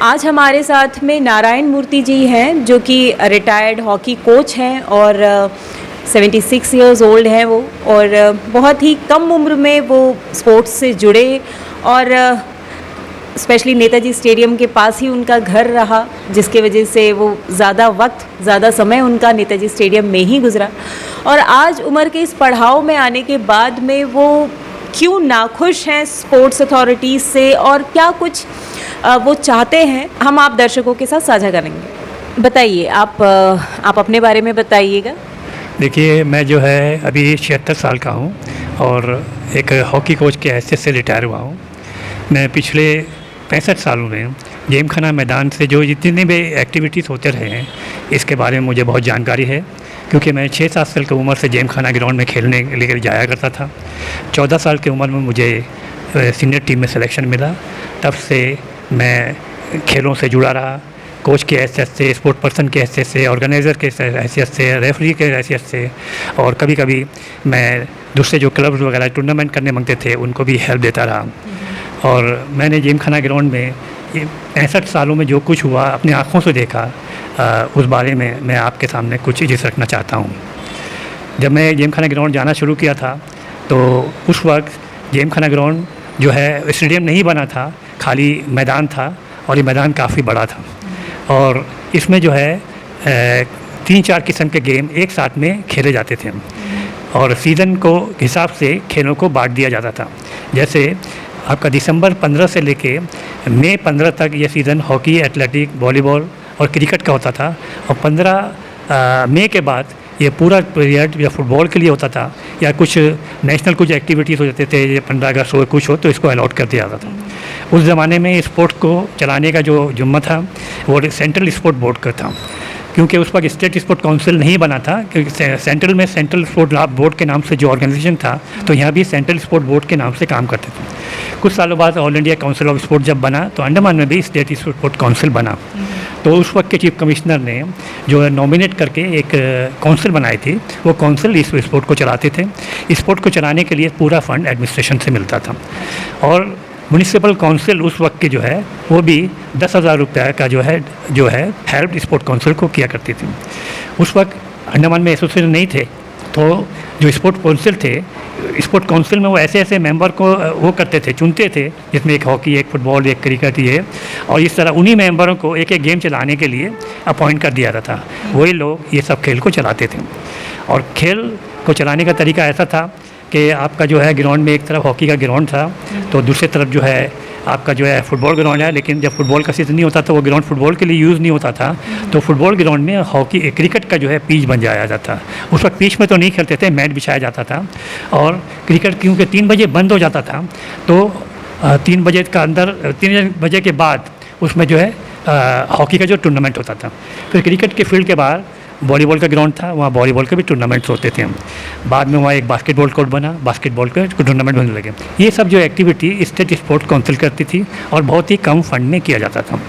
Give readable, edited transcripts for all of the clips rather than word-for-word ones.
आज हमारे साथ में नारायण मूर्ति जी हैं जो कि रिटायर्ड हॉकी कोच हैं और 76 इयर्स ओल्ड हैं वो, और बहुत ही कम उम्र में वो स्पोर्ट्स से जुड़े और स्पेशली नेताजी स्टेडियम के पास ही उनका घर रहा, जिसके वजह से वो ज़्यादा समय उनका नेताजी स्टेडियम में ही गुजरा। और आज उम्र के इस पड़ाव में आने के बाद में वो क्यों नाखुश हैं स्पोर्ट्स अथॉरिटीज़ से और क्या कुछ वो चाहते हैं, हम आप दर्शकों के साथ साझा करेंगे। बताइए, आप अपने बारे में बताइएगा। देखिए, मैं जो है अभी 76 साल का हूँ और एक हॉकी कोच के हैसियत से रिटायर हुआ हूँ। मैं पिछले 65 सालों में जेमखाना मैदान से जो जितने भी एक्टिविटीज़ होते रहे हैं, इसके बारे में मुझे बहुत जानकारी है, क्योंकि मैं 6-7 साल की उम्र से जेमखाना ग्राउंड में खेलने लेकर जाया करता था। 14 साल की उम्र में मुझे सीनियर टीम में सिलेक्शन मिला। तब से मैं खेलों से जुड़ा रहा, कोच की हैसियत से, स्पोर्ट पर्सन की हैसियत से, ऑर्गेनाइज़र के हैसियत से, रेफरी के हैसियत से, और कभी कभी मैं दूसरे जो क्लब्स वगैरह टूर्नामेंट करने मांगते थे उनको भी हेल्प देता रहा। और मैंने जेमखाना ग्राउंड में 65 सालों में जो कुछ हुआ अपनी आँखों से देखा, उस बारे में मैं आपके सामने कुछ चीज़ रखना चाहता हूँ। जब मैं जेमखाना ग्राउंड जाना शुरू किया था तो उस वक्त जेमखाना ग्राउंड जो है स्टेडियम नहीं बना था, खाली मैदान था, और ये मैदान काफ़ी बड़ा था। और इसमें जो है 3-4 किस्म के गेम एक साथ में खेले जाते थे और सीज़न को हिसाब से खेलों को बांट दिया जाता था। जैसे आपका दिसंबर 15 से लेके मई 15 तक ये सीज़न हॉकी, एथलेटिक, वॉलीबॉल और क्रिकेट का होता था, और 15 मई के बाद ये पूरा पीरियड या फुटबॉल के लिए होता था, या कुछ नेशनल कुछ एक्टिविटीज़ हो जाते थे, ये 15 अगस्त हो कुछ हो तो इसको अलॉट कर दिया जाता था। उस ज़माने में स्पोर्ट को चलाने का जो जिम्मा था वो सेंट्रल स्पोर्ट बोर्ड का था, क्योंकि उस वक्त स्टेट स्पोर्ट काउंसिल नहीं बना था, क्योंकि सेंट्रल में सेंट्रल स्पोर्ट लॉ बोर्ड के नाम से जो ऑर्गेनाइजेशन था, तो यहाँ भी सेंट्रल स्पोर्ट बोर्ड के नाम से काम करते थे। कुछ सालों बाद all India council of sport जब बना तो अंडमान में भी स्टेट स्पोर्ट काउंसिल बना। तो उस वक्त के चीफ कमिश्नर ने जो है नॉमिनेट करके एक काउंसिल बनाई थी, वो काउंसिल इस स्पोर्ट को चलाते थे। स्पोर्ट को चलाने के लिए पूरा फंड एडमिनिस्ट्रेशन से मिलता था, और म्यूनिसिपल काउंसिल उस वक्त की जो है वो भी 10,000 रुपये का जो है हेल्प स्पोर्ट काउंसिल को किया करती थी। उस वक्त अंडमान में एसोसिएशन नहीं थे, तो जो स्पोर्ट काउंसिल थे, स्पोर्ट काउंसिल में वो ऐसे मेंबर को वो करते थे, चुनते थे, जिसमें एक हॉकी, एक फुटबॉल, एक क्रिकेट ये, और इस तरह उन्हीं मेंबरों को एक एक गेम चलाने के लिए अपॉइंट कर दिया जाता था। वही लोग ये सब खेल को चलाते थे। और खेल को चलाने का तरीका ऐसा था कि आपका जो है ग्राउंड में एक तरफ हॉकी का ग्राउंड था, तो दूसरी तरफ जो है आपका जो है फुटबॉल ग्राउंड है। लेकिन जब फुटबॉल का सीज़न नहीं होता तो वो ग्राउंड फुटबॉल के लिए यूज़ नहीं होता था, तो फुटबॉल ग्राउंड में हॉकी क्रिकेट का जो है पिच बन जाया जाता। उस वक्त पिच में तो नहीं खेलते थे, मैट बिछाया जाता था। और क्रिकेट क्योंकि 3 बजे बंद हो जाता था, तो 3 बजे का अंदर 3 बजे के बाद उसमें जो है हॉकी का जो टूर्नामेंट होता था। फिर क्रिकेट के फील्ड के बाहर वॉलीबॉल का ग्राउंड था, वहाँ वॉलीबॉल के भी टूर्नामेंट्स होते थे। बाद में वहाँ एक बास्केटबॉल कोर्ट बना, बास्केटबॉल के टूर्नामेंट होने लगे। ये सब जो एक्टिविटी स्टेट स्पोर्ट काउंसिल करती थी और बहुत ही कम फंड में किया जाता था।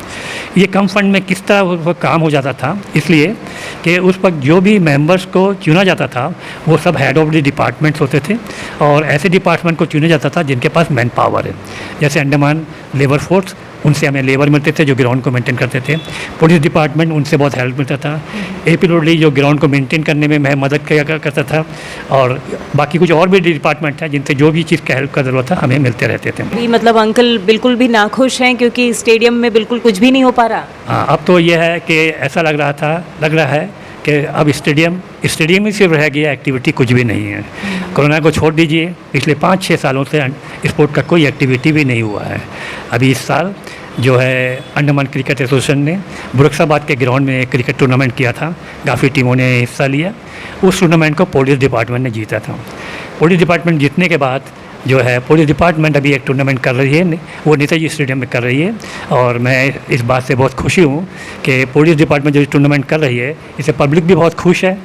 ये कम फंड में किस तरह वो काम हो जाता था, इसलिए कि उस वक्त जो भी मेंबर्स को चुना जाता था वो सब हेड ऑफ द डिपार्टमेंट्स होते थे, और ऐसे डिपार्टमेंट को चुना जाता था जिनके पास मैन पावर है। जैसे अंडमान लेबर फोर्स, उनसे हमें लेबर मिलते थे जो ग्राउंड को मेंटेन करते थे। पुलिस डिपार्टमेंट, उनसे बहुत हेल्प मिलता था। एपी रोडली जो ग्राउंड को मेंटेन करने में मैं मदद करता था, और बाकी कुछ और भी डिपार्टमेंट है जिनसे जो भी चीज़ का हेल्प का ज़रूरत था हमें मिलते रहते थे। मतलब अंकल बिल्कुल भी नाखुश हैं क्योंकि स्टेडियम में बिल्कुल कुछ भी नहीं हो पा रहा। हाँ, अब तो ये है कि ऐसा लग रहा है कि अब स्टेडियम ही सिर्फ रह गया, एक्टिविटी कुछ भी नहीं है। कोरोना को छोड़ दीजिए, पिछले 5-6 सालों से स्पोर्ट का कोई एक्टिविटी भी नहीं हुआ है। अभी इस साल जो है अंडमान क्रिकेट एसोसिएशन ने बुरक्साबाद के ग्राउंड में क्रिकेट टूर्नामेंट किया था, काफ़ी टीमों ने हिस्सा लिया। उस टूर्नामेंट को पुलिस डिपार्टमेंट ने जीता था। पुलिस डिपार्टमेंट जीतने के बाद जो है पुलिस डिपार्टमेंट अभी एक टूर्नामेंट कर रही है, वो नेताजी स्टेडियम में कर रही है, और मैं इस बात से बहुत खुशी हूँ कि पुलिस डिपार्टमेंट जो टूर्नामेंट कर रही है इससे पब्लिक भी बहुत खुश है,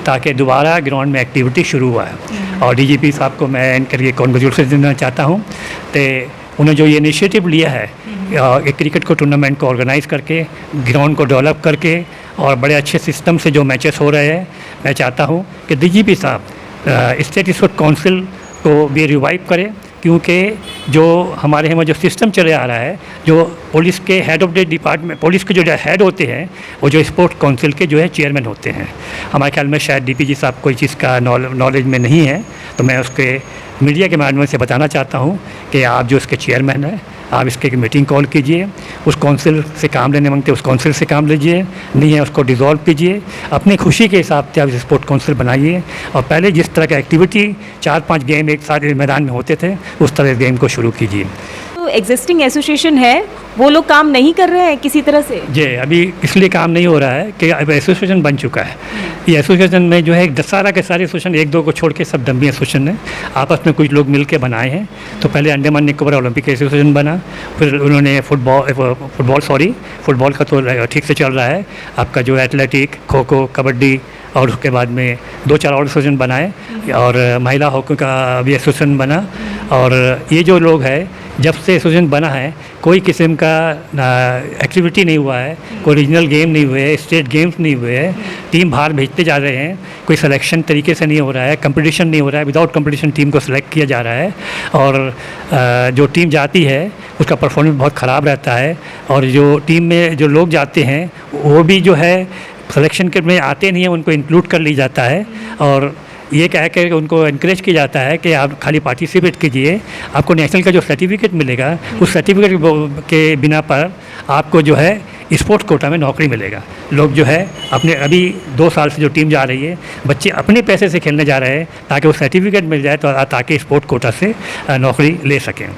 ताकि दोबारा ग्राउंड में एक्टिविटी शुरू हुआ है। और डीजीपी साहब को मैं इनके लिए कॉन्ग्रेचुलेशन देना चाहता हूँ कि उन्होंने जो ये इनिशिएटिव लिया है, एक क्रिकेट को टूर्नामेंट को ऑर्गेनाइज़ करके, ग्राउंड को डेवलप करके, और बड़े अच्छे सिस्टम से जो मैचेस हो रहे हैं, मैं चाहता हूँ कि डीजीपी साहब स्टेट स्पोर्ट काउंसिल को भी रिवाइव करें, क्योंकि जो हमारे यहाँ जो सिस्टम चले आ रहा है, जो पुलिस के head of the department, police के जो हेड होते हैं वो जो स्पोर्ट्स काउंसिल के जो है चेयरमैन होते हैं। हमारे ख्याल में शायद डीपीजी साहब कोई चीज़ का नॉलेज में नहीं है, तो मैं उसके मीडिया के माध्यम से बताना चाहता हूँ कि आप जो इसके चेयरमैन हैं, आप इसके मीटिंग कॉल कीजिए, उस काउंसिल से काम लेने मांगते उस काउंसिल से काम लीजिए, नहीं है उसको डिसॉल्व कीजिए, अपनी खुशी के हिसाब से आप स्पोर्ट काउंसिल बनाइए और पहले जिस तरह का एक्टिविटी 4-5 गेम एक साथ मैदान में होते थे उस तरह गेम को शुरू कीजिए। तो एग्जिस्टिंग एसोसिएशन है वो लोग काम नहीं कर रहे हैं किसी तरह से? जी, अभी इसलिए काम नहीं हो रहा है कि अब एसोसिएशन बन चुका है। ये एसोसिएशन में जो है सारा के सारे एसोसिएशन, 1-2 को छोड़ के सब डम्मी एसोसिएशन है, आपस में कुछ लोग मिल के बनाए हैं। तो पहले अंडमान निकोबार ओलंपिक एसोसिएशन बना, फिर उन्होंने फुटबॉल का तो ठीक से चल रहा है, आपका जो एथलेटिक, खो खो, कबड्डी, और उसके बाद में 2-4 और एसोसिएशन बनाए और महिला हॉकी का भी एसोसिएशन बना। और ये जो लोग हैं, जब से एसोसिएशन बना है कोई किस्म का एक्टिविटी नहीं हुआ है, कोई रीजनल गेम नहीं हुए, स्टेट गेम्स नहीं हुए हैं, टीम बाहर भेजते जा रहे हैं, कोई सिलेक्शन तरीके से नहीं हो रहा है, कंपटीशन नहीं हो रहा है, विदाउट कंपटीशन टीम को सिलेक्ट किया जा रहा है। और जो टीम जाती है उसका परफॉर्मेंस बहुत ख़राब रहता है, और जो टीम में जो लोग जाते हैं वो भी जो है सिलेक्शन के में आते नहीं हैं, उनको इंक्लूड कर लिया जाता है और ये कह कर उनको इनक्रेज किया जाता है कि आप खाली पार्टिसिपेट कीजिए, आपको नेशनल का जो सर्टिफिकेट मिलेगा उस सर्टिफिकेट के बिना पर आपको जो है स्पोर्ट्स कोटा में नौकरी मिलेगा। लोग जो है अपने अभी 2 साल से जो टीम जा रही है, बच्चे अपने पैसे से खेलने जा रहे हैं ताकि वो सर्टिफिकेट मिल जाए तो ताकि स्पोर्ट्स कोटा से नौकरी ले सकें।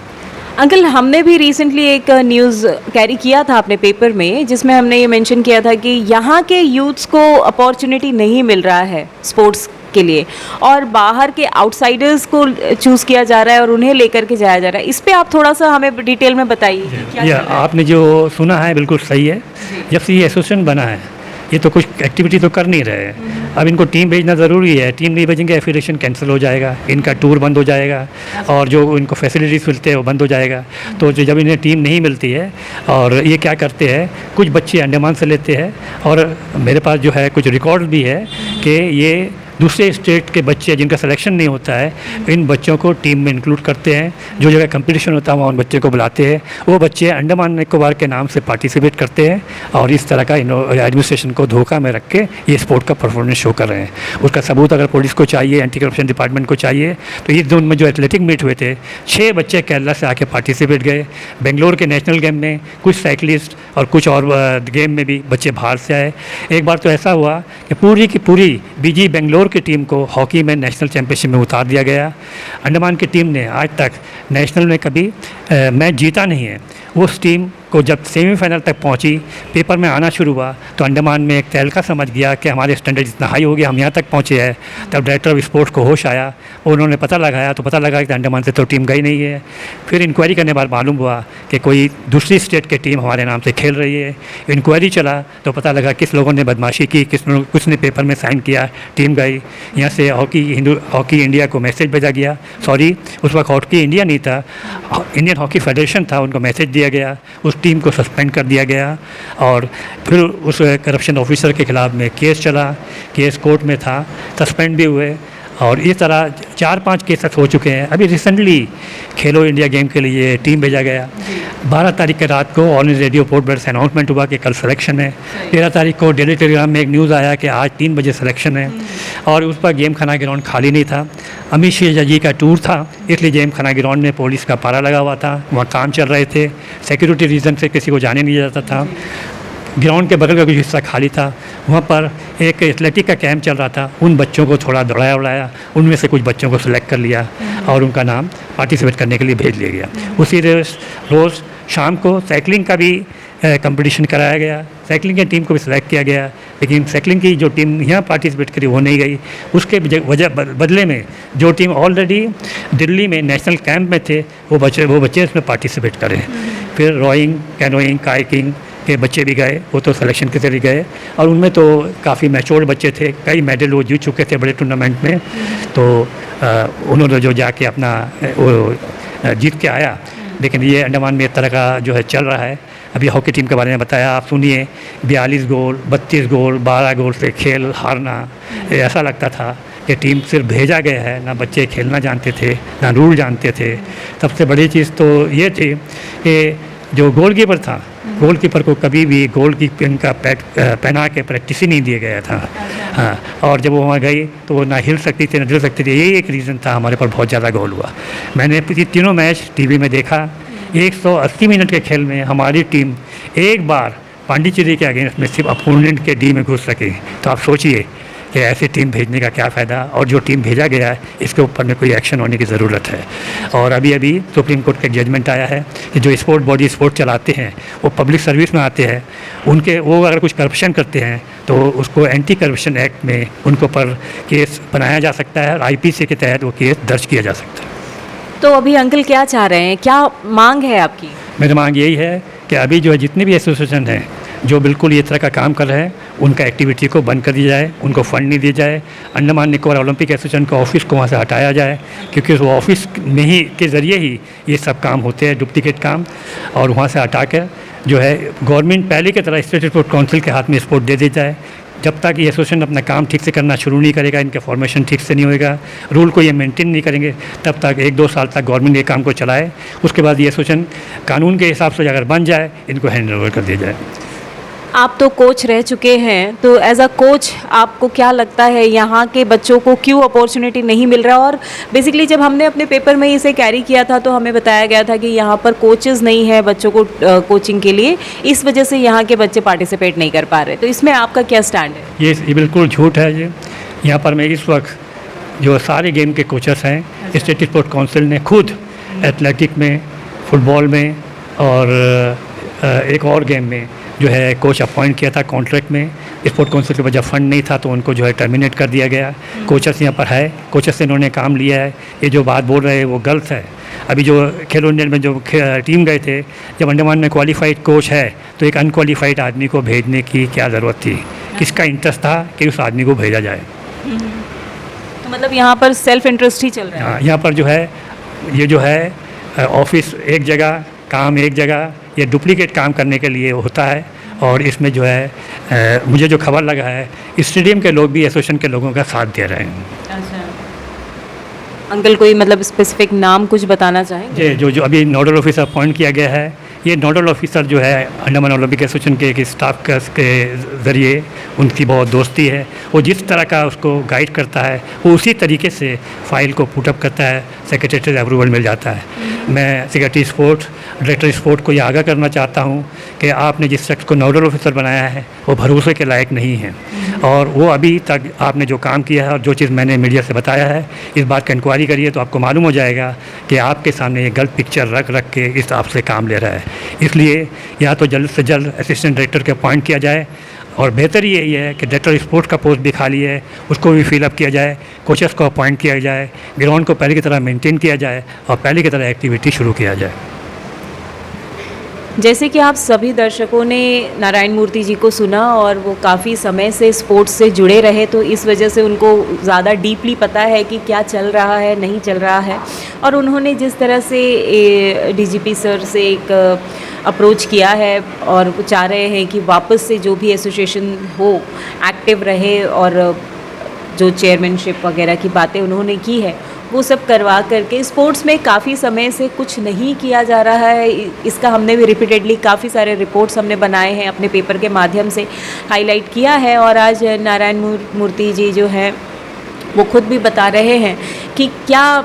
अंकल, हमने भी रिसेंटली एक न्यूज़ कैरी किया था अपने पेपर में जिसमें हमने ये मेंशन किया था कि यहाँ के यूथ्स को अपॉर्चुनिटी नहीं मिल रहा है स्पोर्ट्स के लिए और बाहर के आउटसाइडर्स को चूज़ किया जा रहा है और उन्हें लेकर के जाया जा रहा है। इस पे आप थोड़ा सा हमें डिटेल में बताइए। या आपने जो सुना है बिल्कुल सही है। जब से ये एसोसिएशन बना है ये तो कुछ एक्टिविटी तो कर नहीं रहे हैं। अब इनको टीम भेजना ज़रूरी है, टीम नहीं भेजेंगे एफिलिएशन कैंसिल हो जाएगा, इनका टूर बंद हो जाएगा और जो इनको फैसिलिटीज़ मिलते हैं वो बंद हो जाएगा। तो जब इन्हें टीम नहीं मिलती है और ये क्या करते हैं, कुछ बच्चे अंडमान से लेते हैं और मेरे पास जो है कुछ रिकॉर्ड भी है कि ये दूसरे स्टेट के बच्चे जिनका सिलेक्शन नहीं होता है इन बच्चों को टीम में इंक्लूड करते हैं। जो जगह कंपटीशन होता है वहाँ उन बच्चे को बुलाते हैं, वो बच्चे अंडमान निकोबार के नाम से पार्टिसिपेट करते हैं और इस तरह का एडमिनिस्ट्रेशन को धोखा में रख के ये स्पोर्ट का परफॉर्मेंस शो कर रहे हैं। उसका सबूत अगर पुलिस को चाहिए, एंटी करप्शन डिपार्टमेंट को चाहिए, तो इस जोन में जो एथलेटिक मीट हुए थे 6 बच्चे केरला से आके पार्टिसिपेट गए। बेंगलोर के नेशनल गेम में कुछ साइकिलिस्ट और कुछ और गेम में भी बच्चे बाहर से आए। एक बार तो ऐसा हुआ कि पूरी की पूरी बीजी बेंगलोर की टीम को हॉकी में नेशनल चैंपियनशिप में उतार दिया गया। अंडमान की टीम ने आज तक नेशनल में कभी मैच जीता नहीं है। उस टीम को जब सेमीफाइनल तक पहुंची, पेपर में आना शुरू हुआ तो अंडमान में एक तहलका समझ गया कि हमारे स्टैंडर्ड इतना हाई हो गया, हम यहाँ तक पहुँचे हैं। तब डायरेक्टर ऑफ स्पोर्ट्स को होश आया, उन्होंने पता लगाया तो पता लगा कि अंडमान से तो टीम गई नहीं है। फिर इंक्वायरी करने बाद मालूम हुआ कि कोई दूसरी स्टेट की टीम हमारे नाम से खेल रही है। इंक्वायरी चला तो पता लगा किस लोगों ने बदमाशी की, कुछ ने पेपर में साइन किया, टीम गई। यहाँ से हॉकी इंडिया को मैसेज भेजा गया, सॉरी उस वक्त हॉकी इंडिया नहीं था, इंडियन हॉकी फेडरेशन था, उनको मैसेज दिया गया, उस टीम को सस्पेंड कर दिया गया। और फिर उस करप्शन ऑफिसर के खिलाफ में केस चला, केस कोर्ट में था, सस्पेंड भी हुए और इस तरह 4-5 केसेस हो चुके हैं। अभी रिसेंटली खेलो इंडिया गेम के लिए टीम भेजा गया। 12 तारीख के रात को all India radio port Blair से अनाउंसमेंट हुआ कि कल सिलेक्शन है। 13 तारीख को डेली टेलीग्राम में एक न्यूज़ आया कि आज 3 बजे सिलेक्शन है और उस पर गेम खाना ग्राउंड खाली नहीं था। अमित शाह जी का टूर था, इसलिए गेम खाना ग्राउंड में पुलिस का पारा लगा हुआ था, वहाँ काम चल रहे थे, सिक्योरिटी रीज़न से किसी को जाने नहीं जाता था। ग्राउंड के बगल का कुछ हिस्सा खाली था, वहाँ पर एक एथलेटिक का कैंप चल रहा था। उन बच्चों को थोड़ा दौड़ाया उड़ाया, उनमें से कुछ बच्चों को सिलेक्ट कर लिया और उनका नाम पार्टिसिपेट करने के लिए भेज लिया गया। उसी रोज़ शाम को साइकिलिंग का भी कंपटीशन कराया गया, साइकिलिंग की टीम को भी सिलेक्ट किया गया, लेकिन साइकिलिंग की जो टीम यहाँ पार्टिसिपेट करी वो नहीं गई। उसके बदले में जो टीम ऑलरेडी दिल्ली में नेशनल कैंप में थे वो बच्चे इसमें पार्टिसिपेट करें। फिर रोइंग, कैनोइंग, काइकिंग के बच्चे भी गए, वो तो सिलेक्शन के जरिए गए और उनमें तो काफ़ी मैच्योर्ड बच्चे थे, कई मेडल वो जीत चुके थे बड़े टूर्नामेंट में। तो उन्होंने जो जाके अपना वो जीत के आया। लेकिन ये अंडमान में एक तरह का जो है चल रहा है। अभी हॉकी टीम के बारे में बताया, आप सुनिए, 42 गोल, 32 गोल, 12 गोल से खेल हारना। ऐसा लगता था कि टीम सिर्फ भेजा गया है, ना बच्चे खेलना जानते थे, ना रूल जानते थे। सबसे बड़ी चीज़ तो ये थी कि जो गोलकीपर था, गोलकीपर को कभी भी गोलकीपिंग का पहना के प्रैक्टिस ही नहीं दिया गया था। हाँ, और जब वो वहाँ गई तो वो ना हिल सकती थी ना डर सकती थी। यही एक रीज़न था हमारे पर बहुत ज़्यादा गोल हुआ। मैंने तीनों मैच टीवी में देखा। 180 मिनट के खेल में हमारी टीम एक बार पांडिचेरी के अगेंस्ट में सिर्फ अपोनेंट के डी में घुस सके। तो आप सोचिए कि ऐसी टीम भेजने का क्या फ़ायदा, और जो टीम भेजा गया है इसके ऊपर में कोई एक्शन होने की ज़रूरत है। और अभी सुप्रीम कोर्ट का एक जजमेंट आया है कि जो स्पोर्ट बॉडी स्पोर्ट चलाते हैं वो पब्लिक सर्विस में आते हैं, वो अगर कुछ करप्शन करते हैं तो उसको एंटी करप्शन एक्ट में उनके ऊपर केस बनाया जा सकता है और IPC के तहत वो केस दर्ज किया जा सकता है। तो अभी अंकल क्या चाह रहे हैं, क्या मांग है आपकी? मेरी मांग यही है कि अभी जो है जितने भी एसोसिएशन हैं जो बिल्कुल ये तरह का काम कर रहे हैं उनका एक्टिविटी को बंद कर दिया जाए, उनको फंड नहीं दिया जाए। अंडमान निकोबार ओलंपिक एसोसिएशन के ऑफिस को वहाँ से हटाया जाए, क्योंकि उस ऑफिस में ही के ज़रिए ही ये सब काम होते हैं, डुप्लीकेट काम। और वहाँ से हटा कर जो है गवर्नमेंट पहले की तरह स्टेट स्पोर्ट काउंसिल के हाथ में स्पोर्ट दे दी जाए। जब तक ये एसोसिएशन अपना काम ठीक से करना शुरू नहीं करेगा, इनका फॉर्मेशन ठीक से नहीं होएगा, रूल को ये मेंटेन नहीं करेंगे, तब तक 1-2 साल तक गवर्नमेंट ये काम को चलाए। उसके बाद ये एसोसिएशन कानून के हिसाब से अगर बन जाए, इनको हैंड ओवर कर दिया जाए। आप तो कोच रह चुके हैं, तो एज अ कोच आपको क्या लगता है यहाँ के बच्चों को क्यों अपॉर्चुनिटी नहीं मिल रहा? और बेसिकली जब हमने अपने पेपर में इसे कैरी किया था तो हमें बताया गया था कि यहाँ पर कोचेज़ नहीं है बच्चों को कोचिंग के लिए, इस वजह से यहाँ के बच्चे पार्टिसिपेट नहीं कर पा रहे। तो इसमें आपका क्या स्टैंड है? ये बिल्कुल झूठ है। ये यहाँ पर मैं इस वक्त जो सारे गेम के कोचेस हैं, स्टेट स्पोर्ट काउंसिल ने खुद एथलेटिक में, फुटबॉल में और एक और गेम में जो है कोच अपॉइंट किया था कॉन्ट्रैक्ट में। स्पोर्ट काउंसिल के वजह फंड नहीं था तो उनको जो है टर्मिनेट कर दिया गया। कोचेस यहाँ पर है, कोचेस से इन्होंने काम लिया है। ये जो बात बोल रहे हैं वो गलत है। अभी जो खेलो इंडिया में जो टीम गए थे, जब अंडमान में क्वालिफाइड कोच है तो एक अनक्वालिफाइड आदमी को भेजने की क्या ज़रूरत थी? किसका इंटरेस्ट था कि उस आदमी को भेजा जाए? तो मतलब यहाँ पर सेल्फ इंटरेस्ट ही चल रहा है। हाँ, यहाँ पर जो है ये जो है ऑफिस एक जगह, काम एक जगह, ये डुप्लीकेट काम करने के लिए होता है। और इसमें जो है मुझे जो खबर लगा है, स्टेडियम के लोग भी एसोसिएशन के लोगों का साथ दे रहे हैं। अच्छा अंकल, कोई मतलब स्पेसिफिक नाम कुछ बताना चाहेंगे? जो अभी नोडल ऑफिसर अपॉइंट किया गया है, ये नोडल ऑफिसर जो है अंडमान ओलंपिक एसोसिएशन के एक स्टाफ के ज़रिए उनकी बहुत दोस्ती है। वो जिस तरह का उसको गाइड करता है वो उसी तरीके से फाइल को पुटअप करता है, सेक्रेटरी से अप्रूवल मिल जाता है। मैं सेक्रेटरी स्पोर्ट्स, डायरेक्टर स्पोर्ट को ये आगाह करना चाहता हूँ कि आपने जिस शख्स को नोडल ऑफिसर बनाया है वो भरोसे के लायक नहीं है। और वो अभी तक आपने जो काम किया है और जो चीज़ मैंने मीडिया से बताया है, इस बात का इंक्वायरी करिए तो आपको मालूम हो जाएगा कि आपके सामने ये गलत पिक्चर रख के इस हिसाब से काम ले रहा है। इसलिए या तो जल्द से जल्द असिस्टेंट डायरेक्टर के अपॉइंट किया जाए, और बेहतर यही है कि डायरेक्टर स्पोर्ट्स का पोस्ट भी खाली है उसको भी फिलअप किया जाए, कोचेस को अपॉइंट किया जाए, ग्राउंड को पहले की तरह मेंटेन किया जाए और पहले की तरह एक्टिविटी शुरू किया जाए। जैसे कि आप सभी दर्शकों ने नारायण मूर्ति जी को सुना और वो काफ़ी समय से स्पोर्ट्स से जुड़े रहे, तो इस वजह से उनको ज़्यादा डीपली पता है कि क्या चल रहा है, नहीं चल रहा है। और उन्होंने जिस तरह से DGP सर से एक अप्रोच किया है और वो चाह रहे हैं कि वापस से जो भी एसोसिएशन हो एक्टिव रहे, और जो चेयरमैनशिप वगैरह की बातें उन्होंने की है वो सब करवा करके, स्पोर्ट्स में काफ़ी समय से कुछ नहीं किया जा रहा है। इसका हमने भी रिपीटेडली काफ़ी सारे रिपोर्ट्स हमने बनाए हैं, अपने पेपर के माध्यम से हाईलाइट किया है। और आज नारायण मूर्ति जी जो हैं वो खुद भी बता रहे हैं कि क्या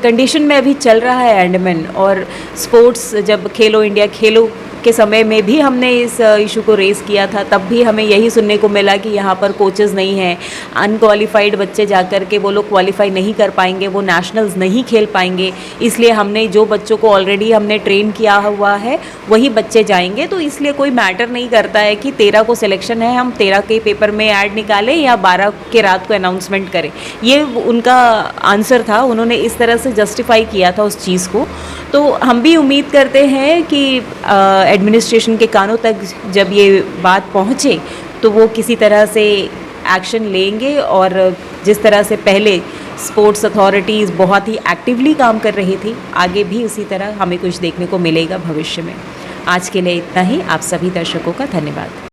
कंडीशन में अभी चल रहा है अंडमान। और स्पोर्ट्स जब खेलो इंडिया खेलो के समय में भी हमने इस इशू को रेज़ किया था, तब भी हमें यही सुनने को मिला कि यहाँ पर कोचेस नहीं हैं, अनक्वालिफाइड बच्चे जाकर के वो लोग क्वालिफाई नहीं कर पाएंगे, वो नेशनल्स नहीं खेल पाएंगे। इसलिए हमने जो बच्चों को ऑलरेडी हमने ट्रेन किया हुआ है वही बच्चे जाएंगे। तो इसलिए कोई मैटर नहीं करता है कि 13 को सिलेक्शन है, हम 13 के पेपर में ऐड निकालें या 12 के रात को अनाउंसमेंट करें। ये उनका आंसर था, उन्होंने इस तरह से जस्टिफाई किया था उस चीज़ को। तो हम भी उम्मीद करते हैं कि एडमिनिस्ट्रेशन के कानों तक जब ये बात पहुँचे तो वो किसी तरह से एक्शन लेंगे, और जिस तरह से पहले स्पोर्ट्स अथॉरिटीज़ बहुत ही एक्टिवली काम कर रही थी, आगे भी उसी तरह हमें कुछ देखने को मिलेगा भविष्य में। आज के लिए इतना ही। आप सभी दर्शकों का धन्यवाद।